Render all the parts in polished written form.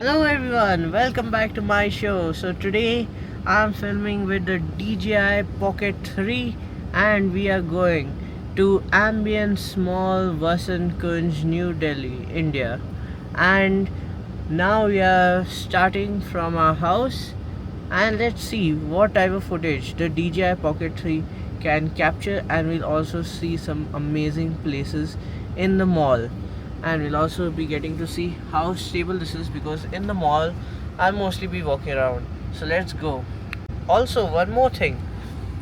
Hello everyone, welcome back to my show. So today I'm filming with the DJI Pocket 3 and we are going to Ambience Mall, Vasant Kunj, New Delhi, India. And now we are starting from our house and let's see what type of footage the DJI Pocket 3 can capture, and we'll also see some amazing places in the mall, and we'll also be getting to see how stable this is because in the mall I'll mostly be walking around. So let's go. Also, one more thing,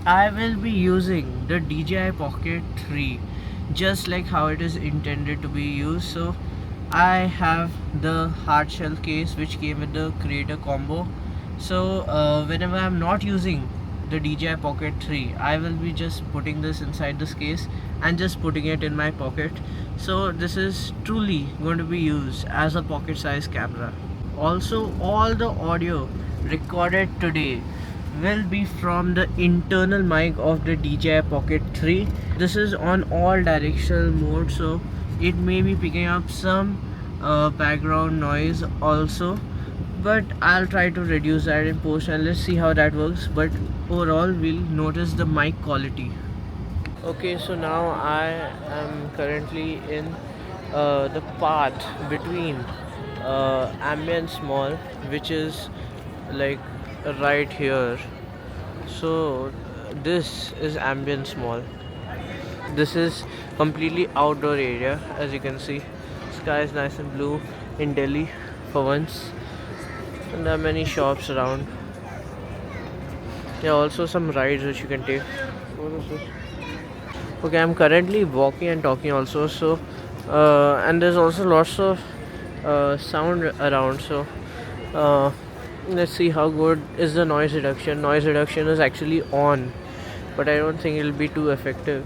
I will be using the DJI Pocket 3 just like how it is intended to be used. So I have the hard shell case which came with the creator combo. So whenever I'm not using the DJI Pocket 3, I will be just putting this inside this case and just putting it in my pocket. So this is truly going to be used as a pocket size camera. Also, all the audio recorded today will be from the internal mic of the DJI Pocket 3. This is on all directional mode, so it may be picking up some background noise also, but I'll try to reduce that in post and let's see how that works. But overall we'll notice the mic quality. Okay, so now I am currently in the path between Ambience Mall, which is like right here. So this is Ambience Mall. This is completely outdoor area, as you can see. Sky is nice and blue in Delhi for once, and there are many shops around. There are also some rides which you can take. What is this? Okay, I'm currently walking and talking also. So and there's also lots of sound around. So uh, let's see how good is the noise reduction. Noise reduction is actually on, but I don't think it'll be too effective.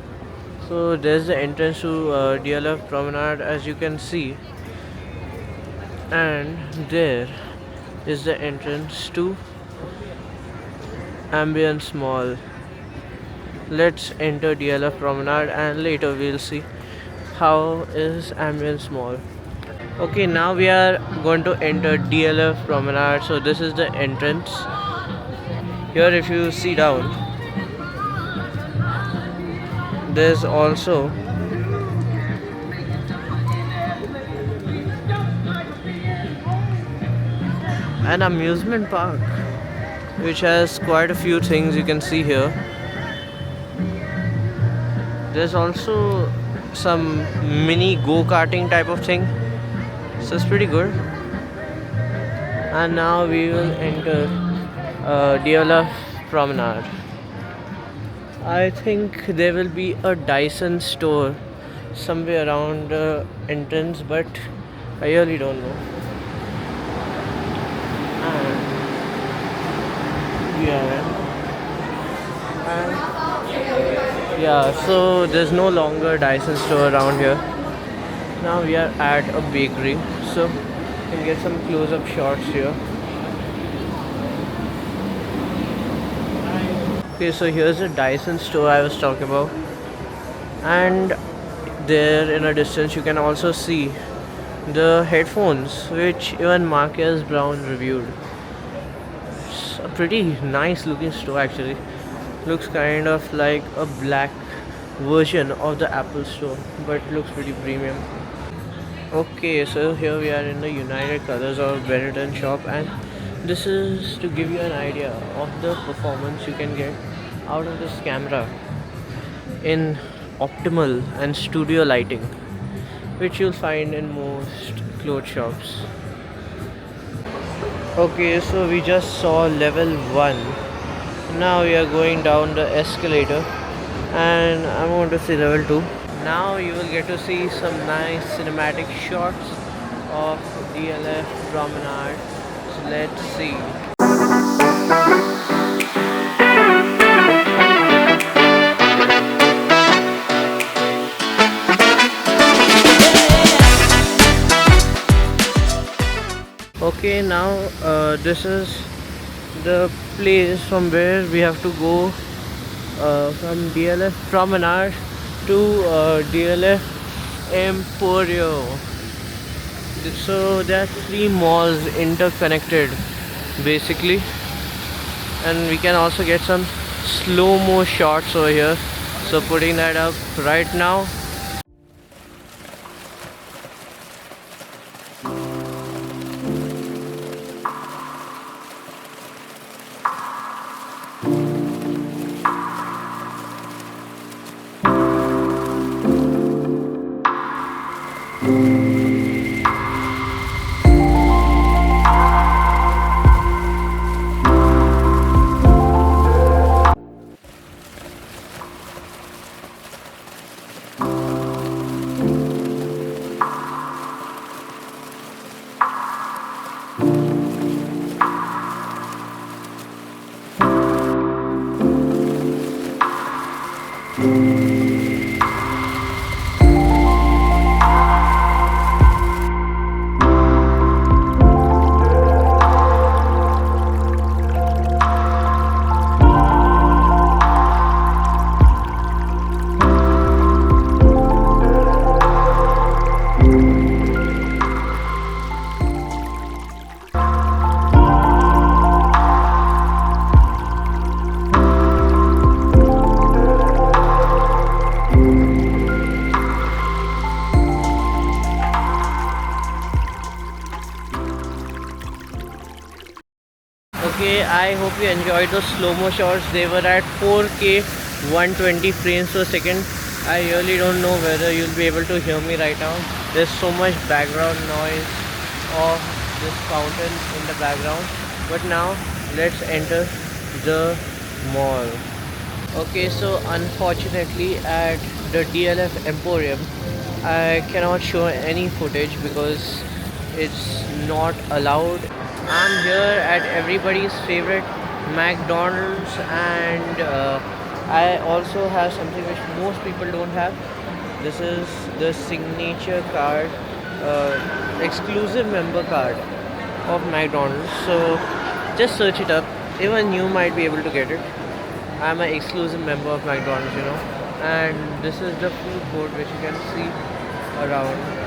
So there's the entrance to DLF Promenade, as you can see, and there is the entrance to Ambience Mall. Let's enter DLF Promenade and later we'll see how is Ambience Mall. Okay, now we are going to enter DLF Promenade. So this is the entrance. Here if you see down, there's also an amusement park which has quite a few things you can see here. There's also some mini go-karting type of thing, so it's pretty good. And now we will enter DLF Promenade. I think there will be a Dyson store somewhere around the entrance, but I really don't know. And yeah, so there's no longer Dyson store around here. Now we are at a bakery, so you can get some close-up shots here. Okay, so here's the Dyson store I was talking about, and there in a distance you can also see the headphones which even Marques Brown reviewed. It's a pretty nice looking store actually. Looks kind of like a black version of the Apple store, but looks pretty premium. Okay, so here we are in the United Colors of Benetton shop, and this is to give you an idea of the performance you can get out of this camera in optimal and studio lighting, which you'll find in most clothes shops. Okay, so we just saw level 1. Now we are going down the escalator and I'm going to see level 2. Now you will get to see some nice cinematic shots of DLF Promenade. So let's see. Okay, now this is the place from where we have to go from DLF Promenade to DLF Emporio. So there are three malls interconnected basically, and we can also get some slow-mo shots over here. So putting that up right now. Okay, I hope you enjoyed those slow-mo shots. They were at 4K 120 frames per second. I really don't know whether you'll be able to hear me right now. There's so much background noise of this fountain in the background. But now let's enter the mall. Okay, so unfortunately at the DLF Emporium I cannot show any footage because it's not allowed. I'm here at everybody's favorite McDonald's, and I also have something which most people don't have. This is the signature card, exclusive member card of McDonald's. So just search it up. Even you might be able to get it. I'm an exclusive member of McDonald's, you know. And this is the food court which you can see around.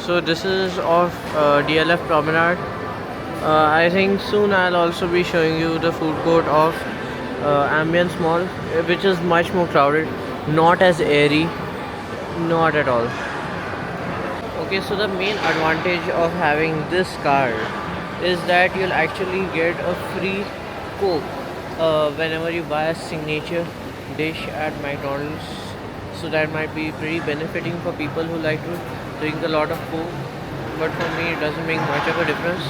So this is of DLF Promenade. I think soon I'll also be showing you the food court of Ambience Mall, which is much more crowded, not as airy, not at all. Okay, so the main advantage of having this card is that you'll actually get a free Coke whenever you buy a signature dish at McDonald's. So that might be pretty benefiting for people who like to drink a lot of Coke, but for me it doesn't make much of a difference,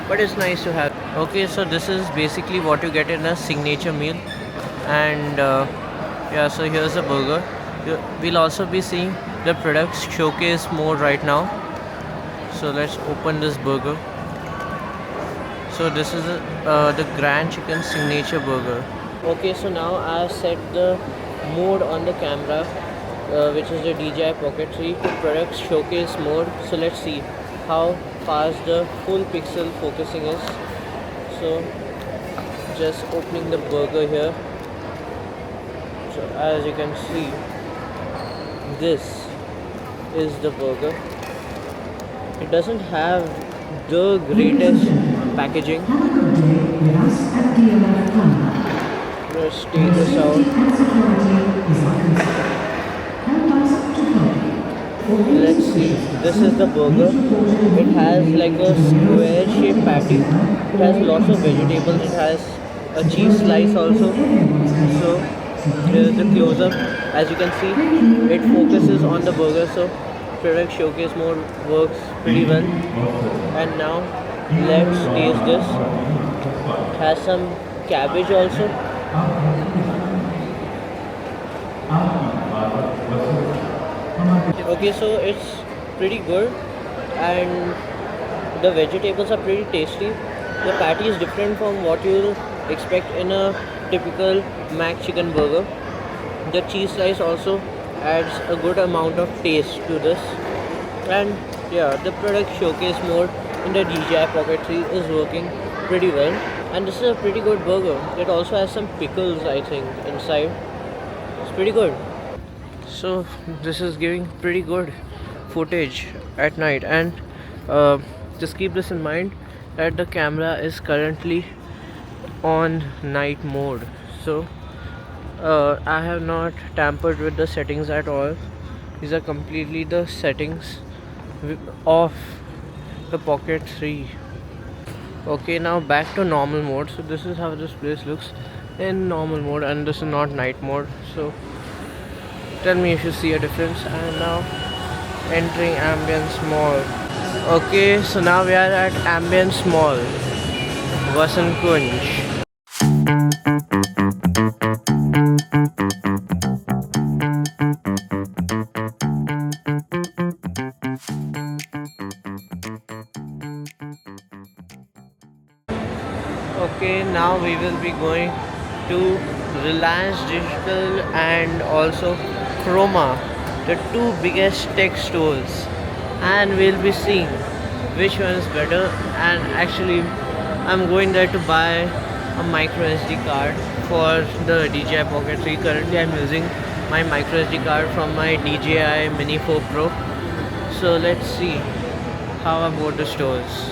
but it's nice to have. Okay, so this is basically what you get in a signature meal, and yeah, so here's the burger. We'll also be seeing the products showcase more right now. So let's open this burger. So this is the Grand Chicken Signature Burger. Okay, so now I've set the mode on the camera, which is the DJI Pocket 3 to product showcase mode. So let's see how fast the full pixel focusing is. So just opening the burger here. So as you can see, this is the burger. It doesn't have the greatest packaging. Let's take this out. Let's see, this is the burger. It has like a square shaped patty. It has lots of vegetables. It has a cheese slice also. So here is the close up. As you can see, it focuses on the burger, so product showcase mode works pretty well. And now let's taste this. It has some cabbage also. Okay, so it's pretty good, and the vegetables are pretty tasty. The patty is different from what you'll expect in a typical Mac chicken burger. The cheese slice also adds a good amount of taste to this. And yeah, the product showcase mode in the DJI Pocket 3 is working pretty well. And this is a pretty good burger. It also has some pickles, I think, inside. It's pretty good. So this is giving pretty good footage at night, and uh, just keep this in mind that the camera is currently on night mode. So I have not tampered with the settings at all. These are completely the settings of the Pocket 3. Okay, now back to normal mode. So this is how this place looks in normal mode, and this is not night mode. So tell me if you see a difference. And now entering Ambience Mall. Okay, so now we are at Ambience Mall, Vasant Kunj. Okay, now we will be going to Reliance Digital and also Chroma, the two biggest tech stores, and we'll be seeing which one is better. And actually, I'm going there to buy a micro SD card for the DJI Pocket 3. Currently, I'm using my micro SD card from my DJI Mini 4 Pro. So let's see how about the stores.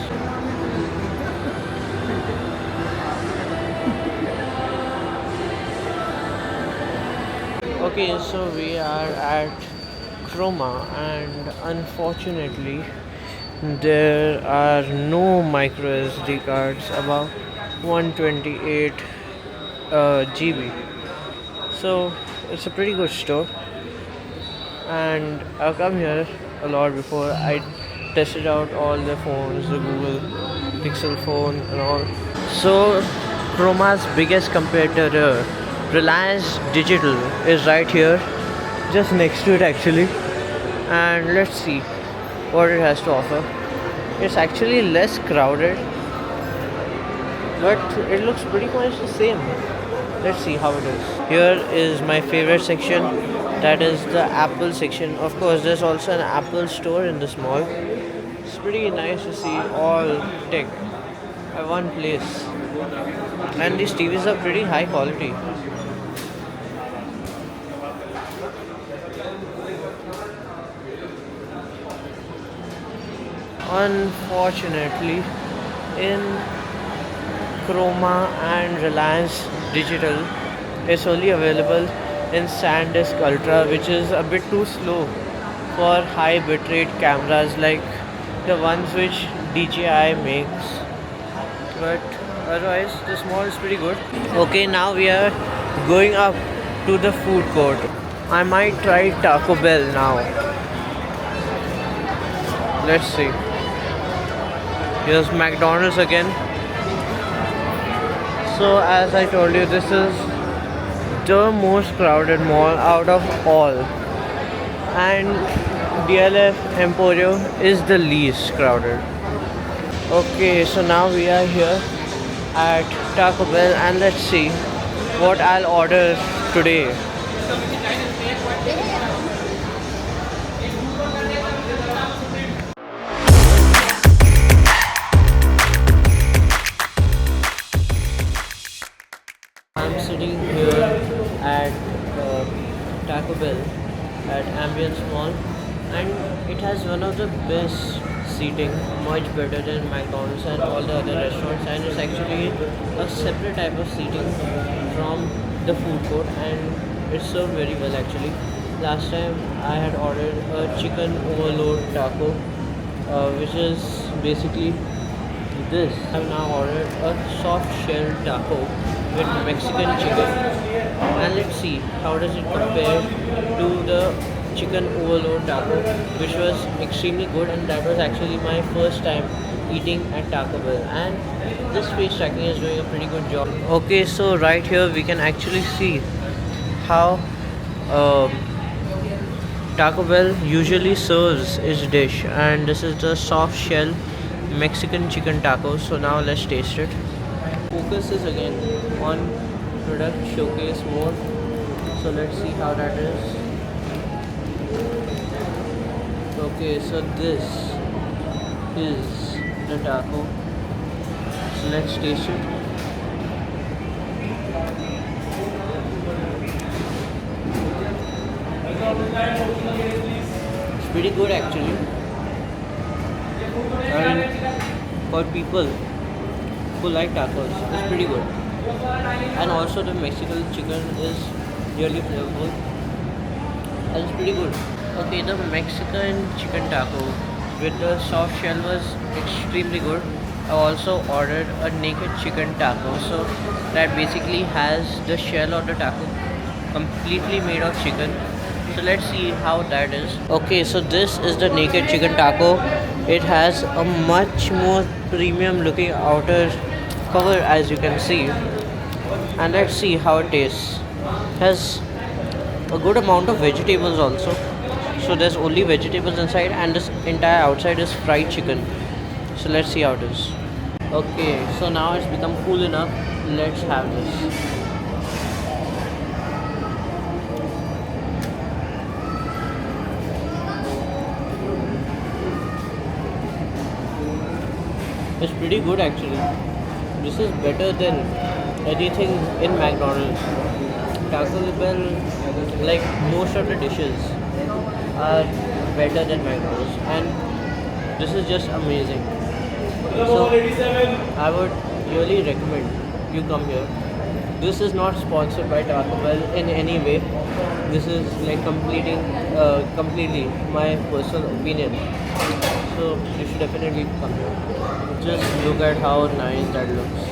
Okay, so we are at Chroma, and unfortunately there are no micro SD cards above 128 GB. So it's a pretty good store, and I've come here a lot before. I tested out all the phones, the Google Pixel phone and all. So Chroma's biggest competitor, Reliance Digital, is right here, just next to it actually, and let's see what it has to offer. It's actually less crowded, but it looks pretty much the same. Let's see how it is. Here is my favorite section, that is the Apple section. Of course, there's also an Apple store in this mall. It's pretty nice to see all tech at one place, and these TVs are pretty high quality. Unfortunately, in Chroma and Reliance Digital, it's only available in SanDisk Ultra, which is a bit too slow for high bitrate cameras like the ones which DJI makes. But otherwise, the mall is pretty good. Okay, now we are going up to the food court. I might try Taco Bell now. Let's see. Here's McDonald's again. So as I told you, this is the most crowded mall out of all, and DLF Emporio is the least crowded. Okay, so now we are here at Taco Bell, and let's see what I'll order today. I'm sitting here at Taco Bell at Ambience Mall, and it has one of the best seating, much better than McDonald's and all the other restaurants, and it's actually a separate type of seating from the food court, and it's served very well actually. Last time I had ordered a chicken overload taco, which is basically this. I've now ordered a soft shell taco with Mexican chicken, and let's see how does it compare to the chicken overload taco, which was extremely good, and that was actually my first time eating at Taco Bell, and this face tracking is doing a pretty good job. Okay, so right here we can actually see how Taco Bell usually serves its dish, and this is the soft shell Mexican chicken taco. So now let's taste it. Focus is again on product showcase mode, so let's see how that is. Okay, so this is the taco, so let's taste it. It's pretty good actually. I mean, for people who like tacos, it's pretty good. And also the Mexican chicken is really flavorful and it's pretty good. Okay, the Mexican chicken taco with the soft shell was extremely good. I also ordered a naked chicken taco, so that basically has the shell of the taco completely made of chicken. So let's see how that is. Okay, so this is the naked chicken taco. It has a much more premium looking outer cover, as you can see, and let's see how it tastes. It has a good amount of vegetables also, so there's only vegetables inside and this entire outside is fried chicken. So let's see how it is. Okay, so now it's become cool enough. Let's have this. It's pretty good actually. This is better than anything in McDonald's. Taco Bell, like most of the dishes, are better than McDonald's, and this is just amazing. So I would really recommend you come here. This is not sponsored by Taco Bell in any way. This is like completely my personal opinion. So you should definitely come here. Just look at how nice that looks.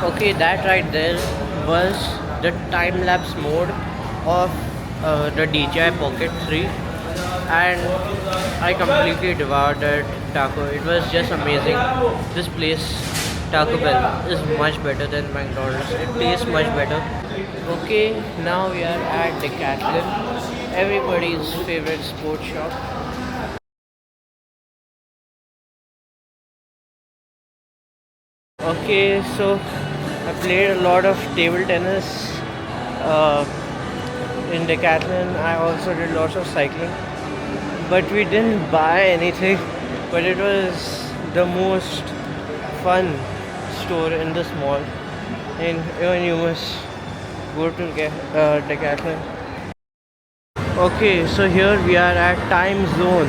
Okay, that right there was the time lapse mode of the DJI Pocket 3, and I completely devoured that taco. It was just amazing. This place, Taco Bell, is much better than McDonald's. It tastes much better. Okay, now we are at Decathlon, everybody's favorite sports shop. Okay, so I played a lot of table tennis uh, in Decathlon. I also did lots of cycling, but we didn't buy anything. But it was the most fun store in this mall, and even you must go to Decathlon. Okay, so here we are at Time Zone,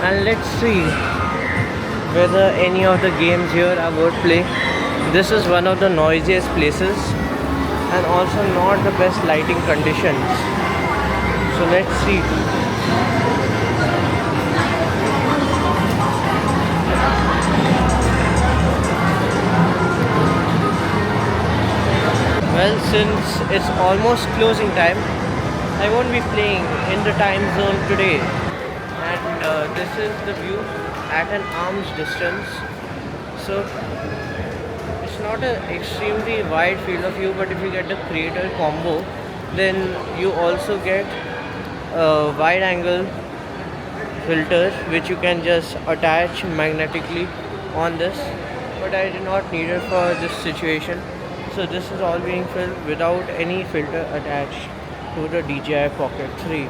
and let's see whether any of the games here are worth playing. This is one of the noisiest places and also not the best lighting conditions. So let's see. Well, since it's almost closing time, I won't be playing in the Time Zone today. And this is the view at an arm's distance. So it's not an extremely wide field of view, but if you get the creator combo, then you also get a wide angle filter which you can just attach magnetically on this, but I did not need it for this situation. So this is all being filmed without any filter attached to the DJI Pocket 3.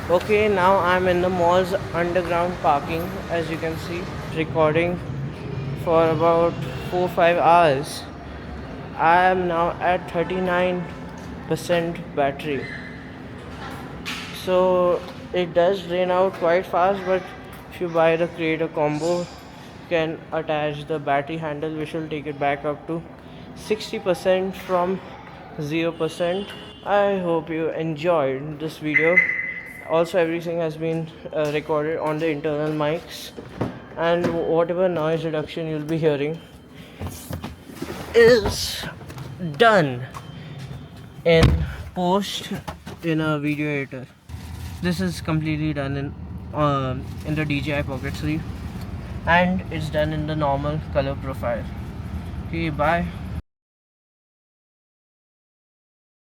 Okay, now I'm in the mall's underground parking, as you can see, recording for about 4-5 hours. I am now at 39% battery. So it does drain out quite fast, but if you buy the creator combo, you can attach the battery handle which will take it back up to 60% from 0%. I hope you enjoyed this video. Also, everything has been recorded on the internal mics, and whatever noise reduction you'll be hearing is done in post in a video editor. This is completely done in the DJI Pocket 3, and it's done in the normal color profile. Okay, bye.